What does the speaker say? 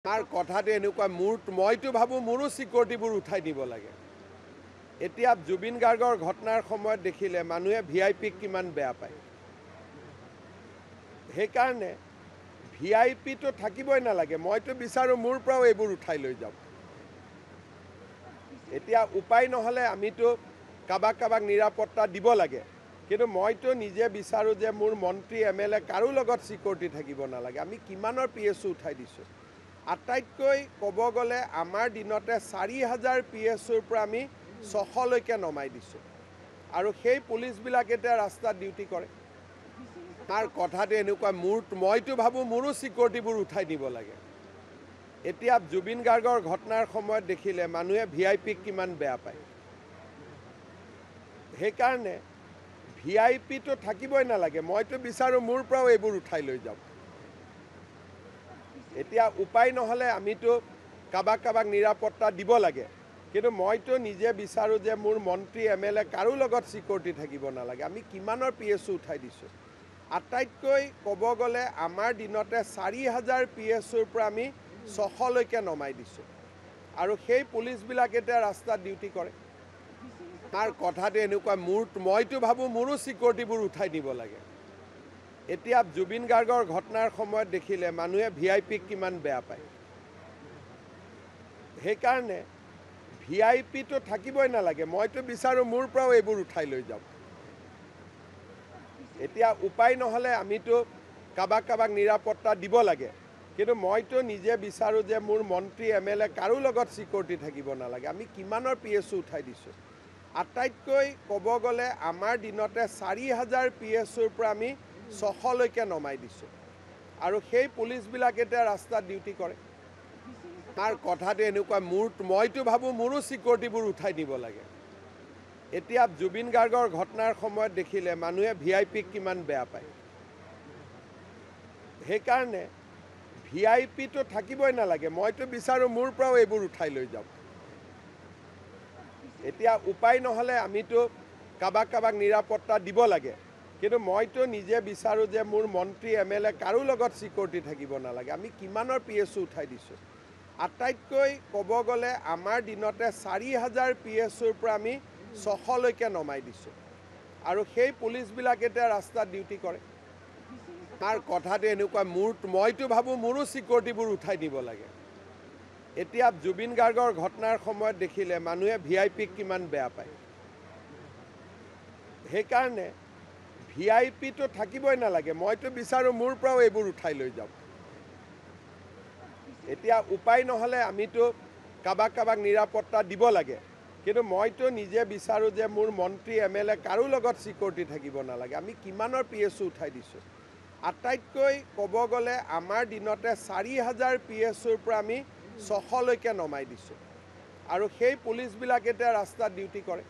তাৰ কথাটো এনেকুৱা মইতো ভাবোঁ মোৰো চিকিউৰিটিবোৰ উঠাই দিব লাগে। এতিয়া জুবিন গাৰ্গৰ ঘটনাৰ সময়ত দেখিলে মানুহে ভিআইপিক কিমান বেয়া পায়। সেইকাৰণে ভিআইপিটো থাকিবই নালাগে। মইতো বিচাৰোঁ মোৰ পৰাও এইবোৰ উঠাই লৈ যাওক। এতিয়া উপায় নহ'লে আমিতো কাবাক নিৰাপত্তা দিব লাগে। কিন্তু মইতো নিজে বিচাৰোঁ যে মোৰ মন্ত্ৰী এম.এল.এ কাৰো লগত চিকিউৰিটি থাকিব নালাগে। আমি কিমানৰ PSO উঠাই দিছোঁ। আটাইতকৈ ক'ব গ'লে আমাৰ দিনতে 4,000 PSOৰ পৰা আমি 600লৈকে নমাই দিছোঁ। আৰু সেই পুলিচবিলাক এতিয়া ৰাস্তাত ডিউটি কৰে। তাৰ কথাটো এনেকুৱা মইতো ভাবোঁ মোৰো চিকিউৰিটিবোৰ উঠাই দিব লাগে। এতিয়া জুবিন গাৰ্গৰ ঘটনাৰ সময়ত দেখিলে মানুহে ভিআইপিক কিমান বেয়া পায়। সেইকাৰণে ভিআইপিটো থাকিবই নালাগে। মইতো বিচাৰোঁ মোৰ পৰাও এইবোৰ উঠাই লৈ যাওক। এতিয়া উপায় নহ'লে আমিতো কাবাক নিৰাপত্তা দিব লাগে। কিন্তু মইতো নিজে বিচাৰোঁ যে মোৰ মন্ত্ৰী এম.এল.এ কাৰো লগত চিকিউৰিটি থাকিব নালাগে। আমি কিমানৰ PSO উঠাই দিছোঁ। আটাইতকৈ ক'ব গ'লে আমাৰ দিনতে 4,000 PSOৰ পৰা আমি 600লৈকে নমাই দিছোঁ। আৰু সেই পুলিচবিলাক এতিয়া ৰাস্তাত ডিউটি কৰে। তাৰ কথাটো এনেকুৱা মইতো ভাবোঁ মোৰো চিকিউৰিটিবোৰ উঠাই দিব লাগে। এতিয়া জুবিন গাৰ্গৰ ঘটনাৰ সময়ত দেখিলে মানুহে ভিআইপিক কিমান বেয়া পায়। সেইকাৰণে ভিআইপিটো থাকিবই নালাগে। মইতো বিচাৰোঁ মোৰ পৰাও এইবোৰ উঠাই লৈ যাওক। এতিয়া উপায় নহ'লে আমিতো কাবাক নিৰাপত্তা দিব লাগে। কিন্তু মইতো নিজে বিচাৰোঁ যে মোৰ মন্ত্ৰী এম.এল.এ কাৰো লগত চিকিউৰিটি থাকিব নালাগে। আমি কিমানৰ PSO উঠাই দিছোঁ। আটাইতকৈ ক'ব গ'লে আমাৰ দিনতে 4,000 PSOৰ পৰা আমি 600লৈকে নমাই দিছোঁ। আৰু সেই পুলিচবিলাক এতিয়া ৰাস্তাত ডিউটি কৰে। তাৰ কথাটো এনেকুৱা মইতো ভাবোঁ মোৰো চিকিউৰিটিবোৰ উঠাই দিব লাগে। এতিয়া জুবিন গাৰ্গৰ ঘটনাৰ সময়ত দেখিলে মানুহে ভিআইপিক কিমান বেয়া পায়। সেইকাৰণে ভিআইপিটো থাকিবই নালাগে। মইতো বিচাৰোঁ মোৰ পৰাও এইবোৰ উঠাই লৈ যাওক। এতিয়া উপায় নহ'লে আমিতো কাবাক নিৰাপত্তা দিব লাগে। কিন্তু মইতো নিজে বিচাৰোঁ যে মোৰ মন্ত্ৰী এম.এল.এ কাৰো লগত চিকিউৰিটি থাকিব নালাগে। আমি কিমানৰ PSO উঠাই দিছোঁ। আটাইতকৈ ক'ব গ'লে আমাৰ দিনতে 4,000 PSOৰ পৰা আমি 600লৈকে নমাই দিছোঁ। আৰু সেই পুলিচবিলাক এতিয়া ৰাস্তাত ডিউটি কৰে। তাৰ কথাটো এনেকুৱা মইতো ভাবোঁ মোৰো চিকিউৰিটিবোৰ উঠাই দিব লাগে। এতিয়া জুবিন গাৰ্গৰ ঘটনাৰ সময়ত দেখিলে মানুহে ভিআইপিক কিমান বেয়া পায়। সেইকাৰণে ভিআইপিটো থাকিবই নালাগে। মইতো বিচাৰোঁ মোৰ পৰাও এইবোৰ উঠাই লৈ যাওক। এতিয়া উপায় নহ'লে আমিতো কাবাক নিৰাপত্তা দিব লাগে। কিন্তু মইতো নিজে বিচাৰোঁ যে মোৰ মন্ত্ৰী এম.এল.এ কাৰো লগত চিকিউৰিটি থাকিব নালাগে। আমি কিমানৰ PSO উঠাই দিছোঁ। আটাইতকৈ ক'ব গ'লে আমাৰ দিনতে 4,000 PSOৰ পৰা আমি 600লৈকে নমাই দিছোঁ। আৰু সেই পুলিচবিলাক এতিয়া ৰাস্তাত ডিউটি কৰে।